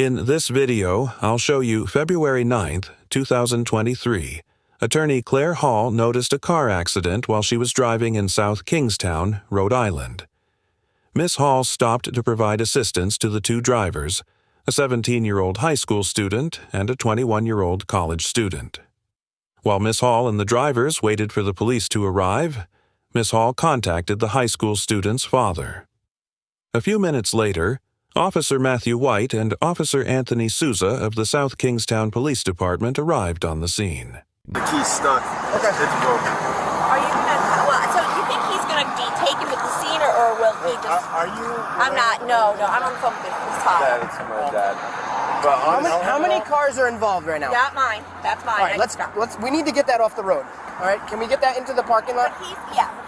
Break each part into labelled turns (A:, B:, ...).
A: In this video, I'll show you February 9th, 2023. Attorney Claire Hall noticed a car accident while she was driving in South Kingstown, Rhode Island. Miss Hall stopped to provide assistance to the two drivers, a 17-year-old high school student and a 21-year-old college student. While Miss Hall and the drivers waited for the police to arrive, Miss Hall contacted the high school student's father. A few minutes later, Officer Matthew White and Officer Anthony Souza of the South Kingstown Police Department arrived on the scene.
B: The key's stuck. Okay. It's broken.
C: Are you gonna, well, so you think he's gonna be taken with the scene or will he just?
B: Are you?
C: I'm not, no, I'm on the phone with his father.
B: Dad, it's my dad. But
D: how many cars are involved right now?
C: Not mine, that's mine.
D: All right, we need to get that off the road. All right, can we get that into the parking lot?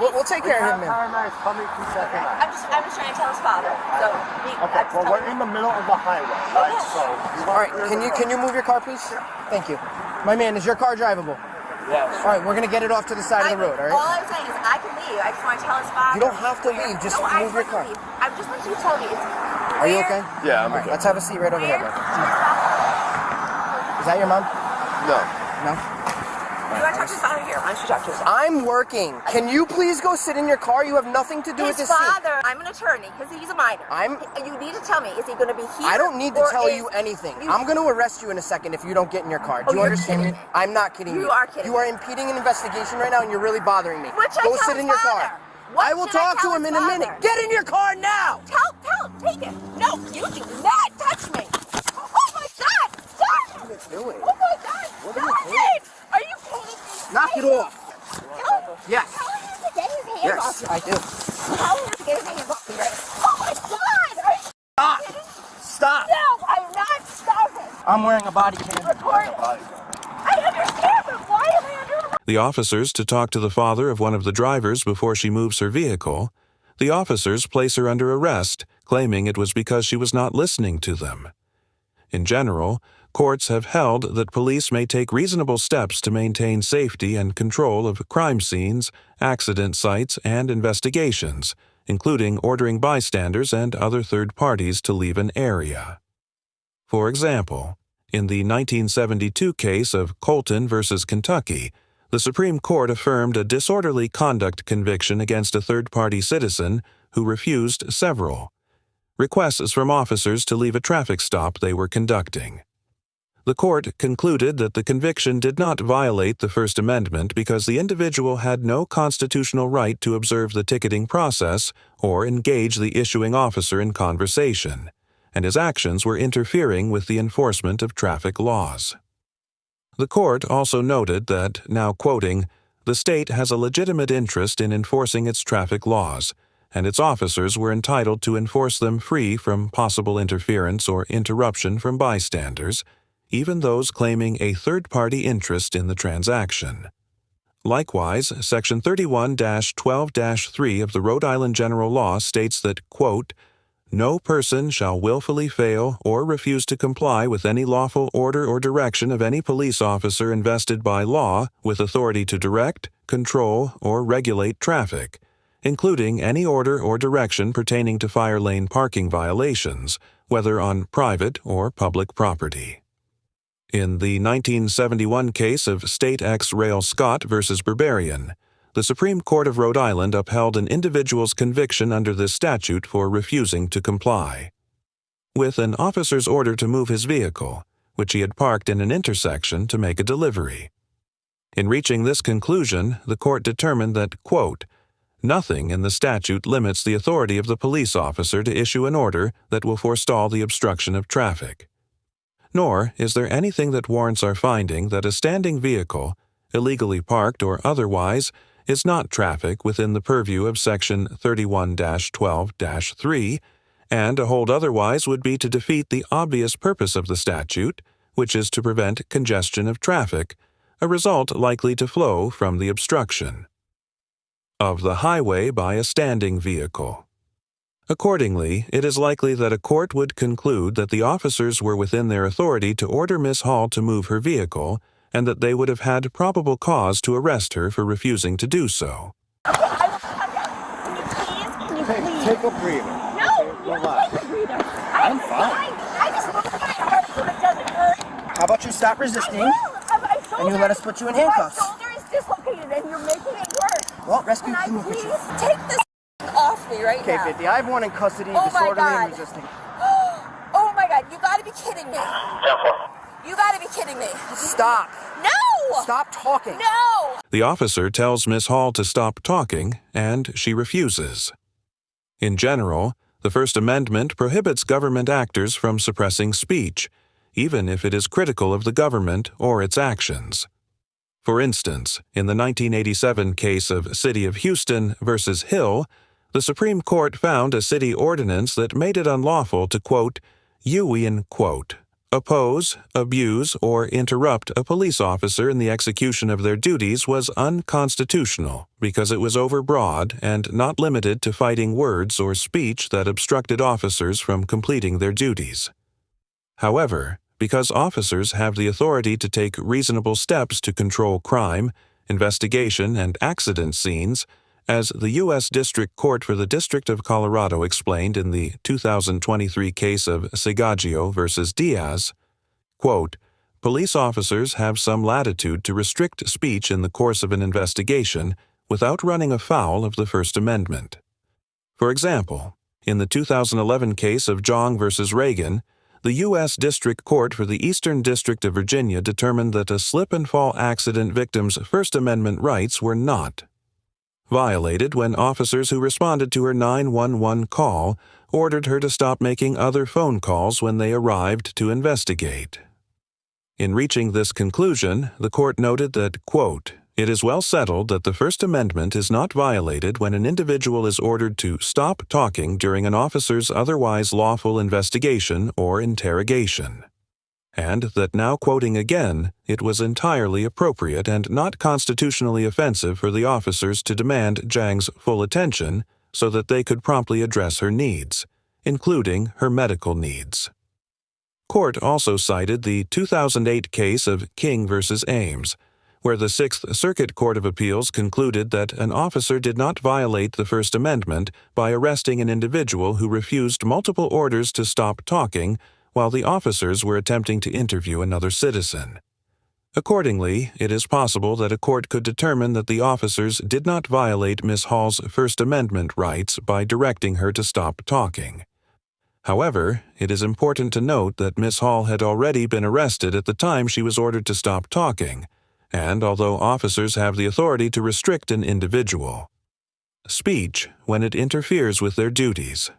D: We'll take care of him, man.
B: Paramedics coming from second line.
C: I'm just trying to tell his father. So
B: okay, well, we're in the middle of the highway, right?
C: Okay.
B: So,
D: all right, can you move your car, please? Thank you. My man, is your car drivable?
B: Yes.
D: All right, we're gonna get it off to the side of the road, all right?
C: All I'm saying is I can leave. I just want to tell his father.
D: You don't have to leave. Just move your car.
C: I just want you to tell me.
D: Are you okay?
B: Yeah, I'm
D: all right,
B: okay.
D: let's have a seat right over here, man. Is that your mom?
B: No.
D: No?
C: You want to talk to his father here? Why don't you talk to his father?
D: I'm working. Can you please go sit in your car? You have nothing to do with
C: His
D: this scene.
C: father, I'm an attorney, because he's a minor. You need to tell me, is he going to be here?
D: I don't need to tell you anything. I'm going to arrest you in a second if you don't get in your car. Do you understand me? I'm not kidding you.
C: You are kidding.
D: You are impeding an investigation right now, and you're really bothering me.
C: What should
D: Go
C: I tell
D: sit in
C: his
D: your
C: father?
D: car.
C: What
D: I will
C: should I
D: talk to
C: tell
D: him
C: his
D: in a minute.
C: father?
D: Get in your car now.
C: Tell, take it. No, you do not touch me. Oh my God, stop.
D: What are you doing?
C: Oh my God,
D: What are
C: stop
D: you doing?
C: it. Are you kidding me?
D: Knock it off. Yes.
C: Tell him to get his hands
D: Yes,
C: off me.
D: I do.
C: Tell him to get his hands off me. Oh my God. Are you
D: Stop.
C: kidding?
D: Stop.
C: No, I'm not stopping.
D: I'm wearing a body cam.
C: Record it. I understand, but why am I under arrest?
A: The officers to talk to the father of one of the drivers before she moves her vehicle. The officers place her under arrest, claiming it was because she was not listening to them. In general, courts have held that police may take reasonable steps to maintain safety and control of crime scenes, accident sites, and investigations, including ordering bystanders and other third parties to leave an area. For example, in the 1972 case of Colton v. Kentucky, the Supreme Court affirmed a disorderly conduct conviction against a third-party citizen who refused several requests from officers to leave a traffic stop they were conducting. The court concluded that the conviction did not violate the First Amendment because the individual had no constitutional right to observe the ticketing process or engage the issuing officer in conversation, and his actions were interfering with the enforcement of traffic laws. The court also noted that, now quoting, "The state has a legitimate interest in enforcing its traffic laws, and its officers were entitled to enforce them free from possible interference or interruption from bystanders, even those claiming a third-party interest in the transaction." Likewise, Section 31-12-3 of the Rhode Island General Law states that, quote, "No person shall willfully fail or refuse to comply with any lawful order or direction of any police officer invested by law with authority to direct, control, or regulate traffic, including any order or direction pertaining to fire lane parking violations, whether on private or public property." In the 1971 case of State ex Rail Scott v. Berberian, the Supreme Court of Rhode Island upheld an individual's conviction under this statute for refusing to comply with an officer's order to move his vehicle, which he had parked in an intersection to make a delivery. In reaching this conclusion, the court determined that, quote, "Nothing in the statute limits the authority of the police officer to issue an order that will forestall the obstruction of traffic. Nor is there anything that warrants our finding that a standing vehicle, illegally parked or otherwise, is not traffic within the purview of Section 31-12-3, and a hold otherwise would be to defeat the obvious purpose of the statute, which is to prevent congestion of traffic, a result likely to flow from the obstruction of the highway by a standing vehicle. Accordingly, it is likely that a court would conclude that the officers were within their authority to order Miss Hall to move her vehicle, and that they would have had probable cause to arrest her for refusing to do so.
C: Okay, I will come down. Can you please?
B: Take a breather.
C: No, you don't take a breather. I'm
B: fine.
C: I just moved my
D: let you stop resisting,
C: My
D: and you let us put you in handcuffs.
C: My shoulder is dislocated, and you're making it worse.
D: Well, rescue
C: Can I
D: team will get
C: please
D: you.
C: take this off me right
D: Okay,
C: now?
D: 50. I have one in custody,
C: Oh my
D: disorderly
C: God.
D: and resisting.
C: Oh my God, you gotta be kidding me. You gotta be kidding me.
D: Stop.
C: No!
D: Stop talking.
C: No!
A: The officer tells Miss Hall to stop talking, and she refuses. In general, the First Amendment prohibits government actors from suppressing speech, even if it is critical of the government or its actions. For instance, in the 1987 case of City of Houston versus Hill, the Supreme Court found a city ordinance that made it unlawful to, quote, oppose, abuse, or interrupt a police officer in the execution of their duties was unconstitutional because it was overbroad and not limited to fighting words or speech that obstructed officers from completing their duties. However, because officers have the authority to take reasonable steps to control crime, investigation, and accident scenes, as the U.S. District Court for the District of Colorado explained in the 2023 case of Segaggio versus Diaz, quote, police officers have some latitude to restrict speech in the course of an investigation without running afoul of the First Amendment. For example, in the 2011 case of Jong versus Reagan, the U.S. District Court for the Eastern District of Virginia determined that a slip-and-fall accident victim's First Amendment rights were not violated when officers who responded to her 911 call ordered her to stop making other phone calls when they arrived to investigate. In reaching this conclusion, the court noted that, quote, it is well settled that the First Amendment is not violated when an individual is ordered to stop talking during an officer's otherwise lawful investigation or interrogation. And that now quoting again, it was entirely appropriate and not constitutionally offensive for the officers to demand Zhang's full attention so that they could promptly address her needs, including her medical needs. Court also cited the 2008 case of King versus Ames, where the Sixth Circuit Court of Appeals concluded that an officer did not violate the First Amendment by arresting an individual who refused multiple orders to stop talking while the officers were attempting to interview another citizen. Accordingly, it is possible that a court could determine that the officers did not violate Miss Hall's First Amendment rights by directing her to stop talking. However, it is important to note that Miss Hall had already been arrested at the time she was ordered to stop talking, and although officers have the authority to restrict an individual speech when it interferes with their duties,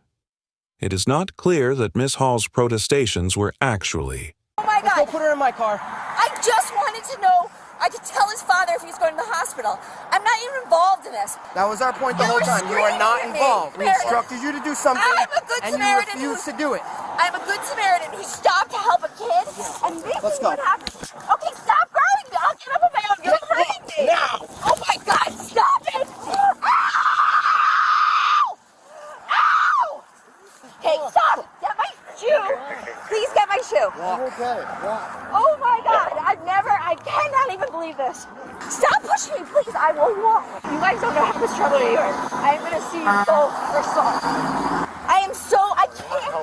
A: it is not clear that Miss Hall's protestations were actually.
C: Oh my
D: Let's
C: God.
D: go put her in my car.
C: I just wanted to know. I could tell his father if he's going to the hospital. I'm not even involved in this.
D: That was our point the
C: You
D: whole
C: were
D: time. You are
C: screaming
D: not
C: at me.
D: involved. We
C: Meredith.
D: instructed you to do something,
C: I'm a good
D: and you
C: Samaritan
D: refused to do it.
C: I'm a good Samaritan who stopped to help a kid, and this
D: Let's
C: is
D: go.
C: what happened. Okay, stop grabbing me. I'll get up on my own. You're hurting me.
D: Now.
C: Oh my God, stop it. Ow! Ow! Okay, stop. Get my shoe. Please get my shoe.
B: Okay.
C: Oh my God, I cannot even believe this. Stop pushing me, please. I will walk. You guys don't know how much trouble you are. I'm going to sue you both for assault. I can't.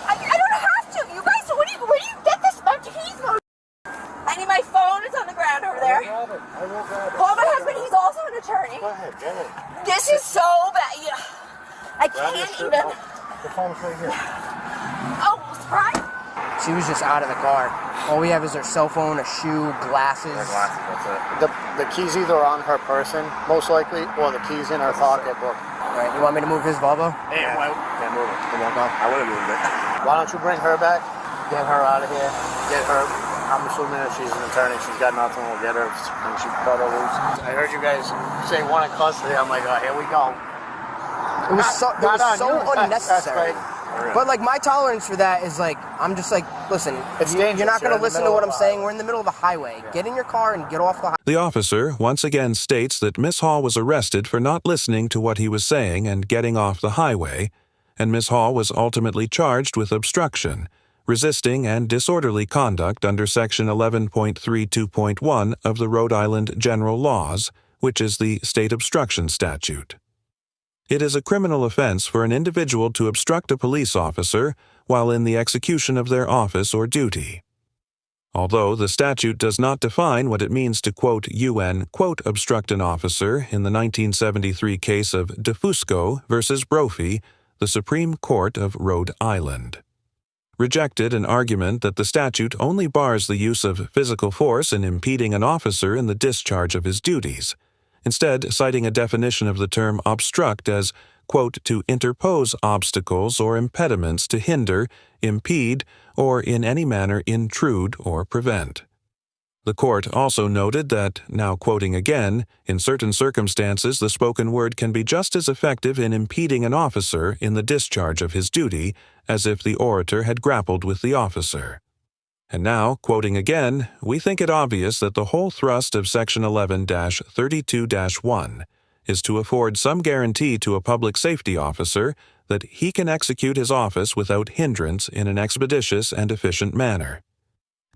C: I don't have to. You guys, where do you get this? My keys, I need my phone. It's on the ground over there.
B: I will grab it.
C: Call my husband. He's also an attorney.
B: Go ahead, get it.
C: This is so bad. Yeah. I
B: Grab your
C: can't
B: shirt.
C: even.
B: The phone's right here.
C: Oh, surprise.
D: She was just out of the car. All we have is her cell phone, a shoe, glasses.
B: That's it. The key's either on her person, most likely, or the key's in her pocketbook.
D: All right, you want me to move his Volvo?
B: Hey, well, can't move it.
D: It won't go.
B: I would have moved it. Why don't you bring her back? Get her out of here. Get her. I'm assuming if she's an attorney, she's got nothing. We'll get her and she cut her loose. I heard you guys say one in custody. I'm like, oh, here we go.
D: It was so unnecessary.
B: That's right.
D: But like my tolerance for that is like I'm just like, listen,
B: It's
D: you're
B: dangerous.
D: not going
B: You're
D: to
B: in the
D: listen to
B: middle
D: what
B: of
D: I'm
B: the
D: saying.
B: highway.
D: We're in the middle of the highway. Get in your car and get off the highway.
A: The officer once again states that Miss Hall was arrested for not listening to what he was saying and getting off the highway, and Miss Hall was ultimately charged with obstruction, resisting, and disorderly conduct under Section 11.32.1 of the Rhode Island General Laws, which is the state obstruction statute. It is a criminal offense for an individual to obstruct a police officer while in the execution of their office or duty. Although the statute does not define what it means to quote UN quote obstruct an officer in the 1973 case of DeFusco versus Brophy, the Supreme Court of Rhode Island rejected an argument that the statute only bars the use of physical force in impeding an officer in the discharge of his duties, instead citing a definition of the term obstruct as, quote, to interpose obstacles or impediments to hinder, impede, or in any manner intrude or prevent. The court also noted that, now quoting again, in certain circumstances the spoken word can be just as effective in impeding an officer in the discharge of his duty as if the orator had grappled with the officer. And now, quoting again, we think it obvious that the whole thrust of Section 11-32-1 is to afford some guarantee to a public safety officer that he can execute his office without hindrance in an expeditious and efficient manner.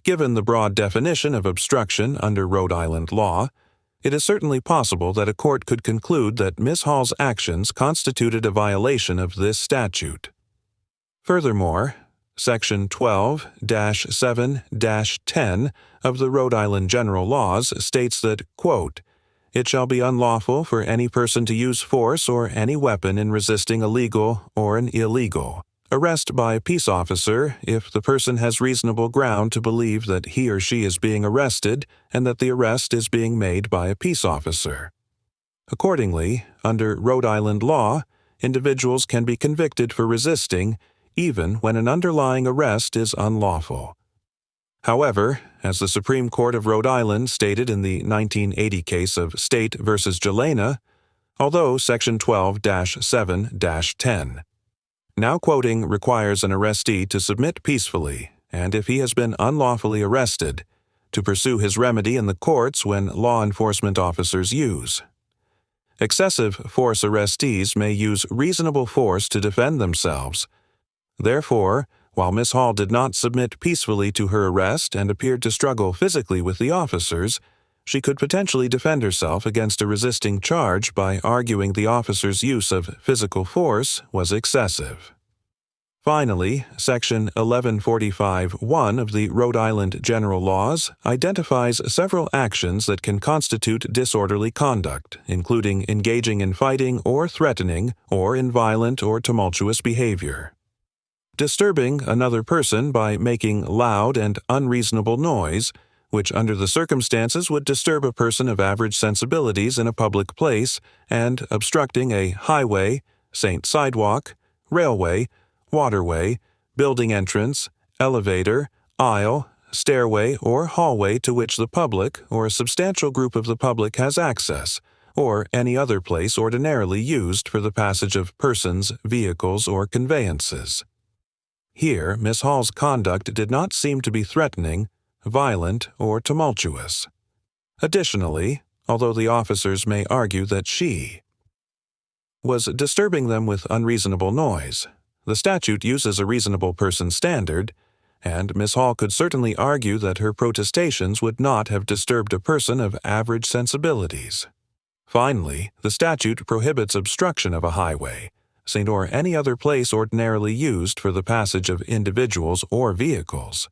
A: Given the broad definition of obstruction under Rhode Island law, it is certainly possible that a court could conclude that Ms. Hall's actions constituted a violation of this statute. Furthermore, Section 12-7-10 of the Rhode Island General Laws states that, quote, it shall be unlawful for any person to use force or any weapon in resisting a legal or an illegal arrest by a peace officer if the person has reasonable ground to believe that he or she is being arrested and that the arrest is being made by a peace officer. Accordingly, under Rhode Island law, individuals can be convicted for resisting even when an underlying arrest is unlawful. However, as the Supreme Court of Rhode Island stated in the 1980 case of State v. Jelena, although Section 12-7-10 now quoting requires an arrestee to submit peacefully, and if he has been unlawfully arrested, to pursue his remedy in the courts when law enforcement officers use. Excessive force arrestees may use reasonable force to defend themselves. Therefore, while Ms. Hall did not submit peacefully to her arrest and appeared to struggle physically with the officers, she could potentially defend herself against a resisting charge by arguing the officer's use of physical force was excessive. Finally, Section 1145(1) of the Rhode Island General Laws identifies several actions that can constitute disorderly conduct, including engaging in fighting or threatening or in violent or tumultuous behavior. Disturbing another person by making loud and unreasonable noise, which under the circumstances would disturb a person of average sensibilities in a public place, and obstructing a highway, sidewalk, railway, waterway, building entrance, elevator, aisle, stairway, or hallway to which the public or a substantial group of the public has access, or any other place ordinarily used for the passage of persons, vehicles, or conveyances. Here, Ms. Hall's conduct did not seem to be threatening, violent, or tumultuous. Additionally, although the officers may argue that she was disturbing them with unreasonable noise, the statute uses a reasonable person standard, and Ms. Hall could certainly argue that her protestations would not have disturbed a person of average sensibilities. Finally, the statute prohibits obstruction of a highway, or any other place ordinarily used for the passage of individuals or vehicles.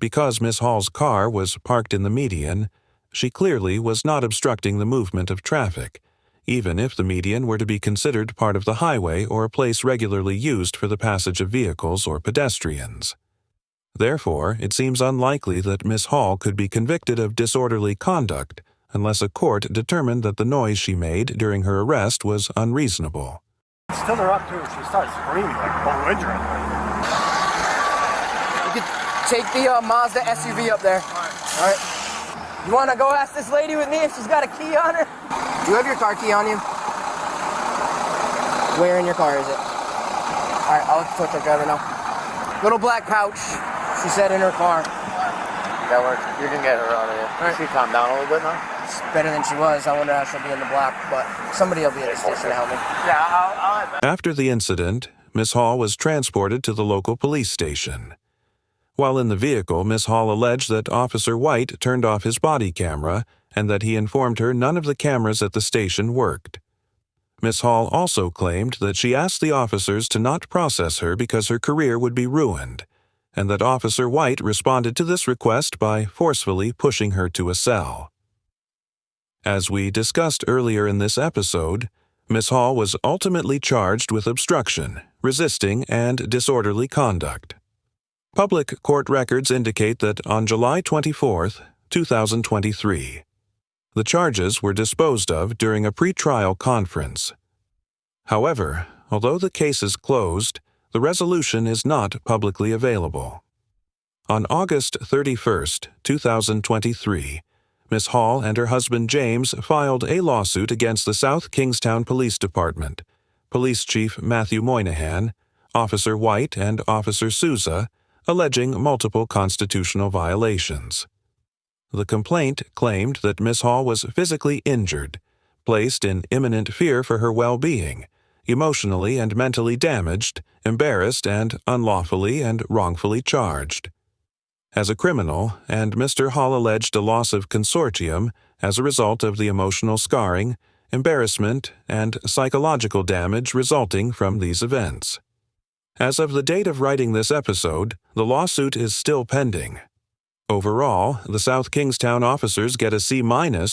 A: Because Ms. Hall's car was parked in the median, she clearly was not obstructing the movement of traffic, even if the median were to be considered part of the highway or a place regularly used for the passage of vehicles or pedestrians. Therefore, it seems unlikely that Ms. Hall could be convicted of disorderly conduct unless a court determined that the noise she made during her arrest was unreasonable.
B: Stood her up too. She started screaming like belligerently.
D: You could take the Mazda SUV up there. All right. You want to go ask this lady with me if she's got a key on her? Do you have your car key on you? Where in your car is it? All right, I'll let the tow truck driver know. Little black pouch, she said, in her car.
B: That works. You can get her out of here.
D: All right.
B: She calmed down a little bit now?
D: It's better than she was. I wonder how she'll be in the block, but somebody will be at the station to help me.
B: Yeah, I'll have that.
A: After the incident, Ms. Hall was transported to the local police station. While in the vehicle, Ms. Hall alleged that Officer White turned off his body camera and that he informed her none of the cameras at the station worked. Ms. Hall also claimed that she asked the officers to not process her because her career would be ruined, and that Officer White responded to this request by forcefully pushing her to a cell. As we discussed earlier in this episode, Ms. Hall was ultimately charged with obstruction, resisting, and disorderly conduct. Public court records indicate that on July 24, 2023, the charges were disposed of during a pretrial conference. However, although the case is closed, the resolution is not publicly available. On August 31, 2023, Ms. Hall and her husband James filed a lawsuit against the South Kingstown Police Department, Police Chief Matthew Moynihan, Officer White, and Officer Souza, alleging multiple constitutional violations. The complaint claimed that Ms. Hall was physically injured, placed in imminent fear for her well-being, emotionally and mentally damaged, embarrassed, and unlawfully and wrongfully charged. As a criminal, and Mr. Hall alleged a loss of consortium as a result of the emotional scarring, embarrassment, and psychological damage resulting from these events. As of the date of writing this episode, the lawsuit is still pending. Overall, the South Kingstown officers get a C-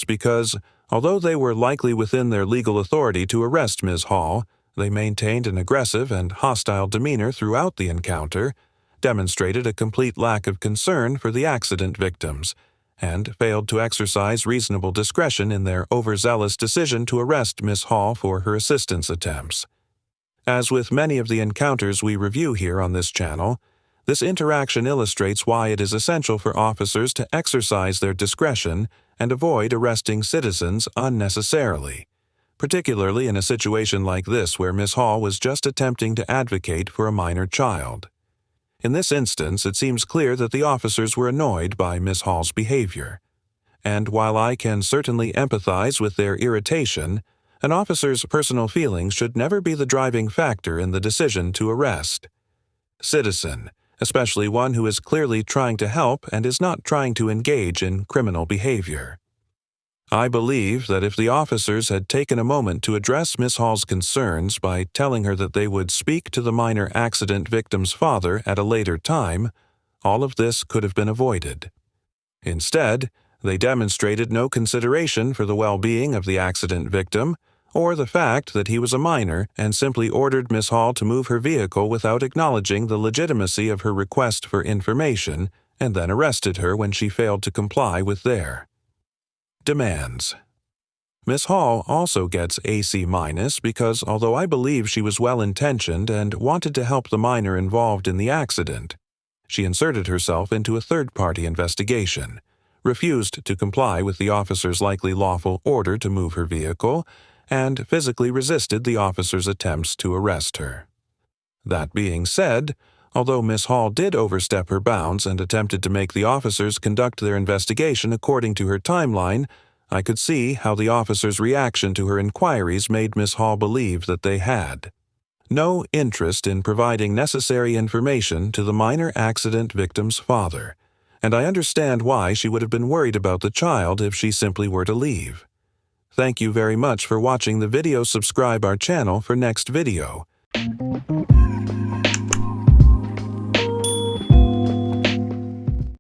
A: because, although they were likely within their legal authority to arrest Ms. Hall, they maintained an aggressive and hostile demeanor throughout the encounter, demonstrated a complete lack of concern for the accident victims, and failed to exercise reasonable discretion in their overzealous decision to arrest Ms. Hall for her assistance attempts. As with many of the encounters we review here on this channel, this interaction illustrates why it is essential for officers to exercise their discretion and avoid arresting citizens unnecessarily, particularly in a situation like this where Ms. Hall was just attempting to advocate for a minor child. In this instance, it seems clear that the officers were annoyed by Ms. Hall's behavior. And while I can certainly empathize with their irritation, an officer's personal feelings should never be the driving factor in the decision to arrest. Citizen, especially one who is clearly trying to help and is not trying to engage in criminal behavior. I believe that if the officers had taken a moment to address Ms. Hall's concerns by telling her that they would speak to the minor accident victim's father at a later time, all of this could have been avoided. Instead, they demonstrated no consideration for the well-being of the accident victim or the fact that he was a minor and simply ordered Ms. Hall to move her vehicle without acknowledging the legitimacy of her request for information and then arrested her when she failed to comply with their demands. Ms. Hall also gets a C- because although I believe she was well-intentioned and wanted to help the minor involved in the accident, she inserted herself into a third-party investigation, refused to comply with the officer's likely lawful order to move her vehicle, and physically resisted the officer's attempts to arrest her. That being said, although Ms. Hall did overstep her bounds and attempted to make the officers conduct their investigation according to her timeline, I could see how the officers' reaction to her inquiries made Ms. Hall believe that they had no interest in providing necessary information to the minor accident victim's father, and I understand why she would have been worried about the child if she simply were to leave. Thank you very much for watching the video. Subscribe our channel for next video.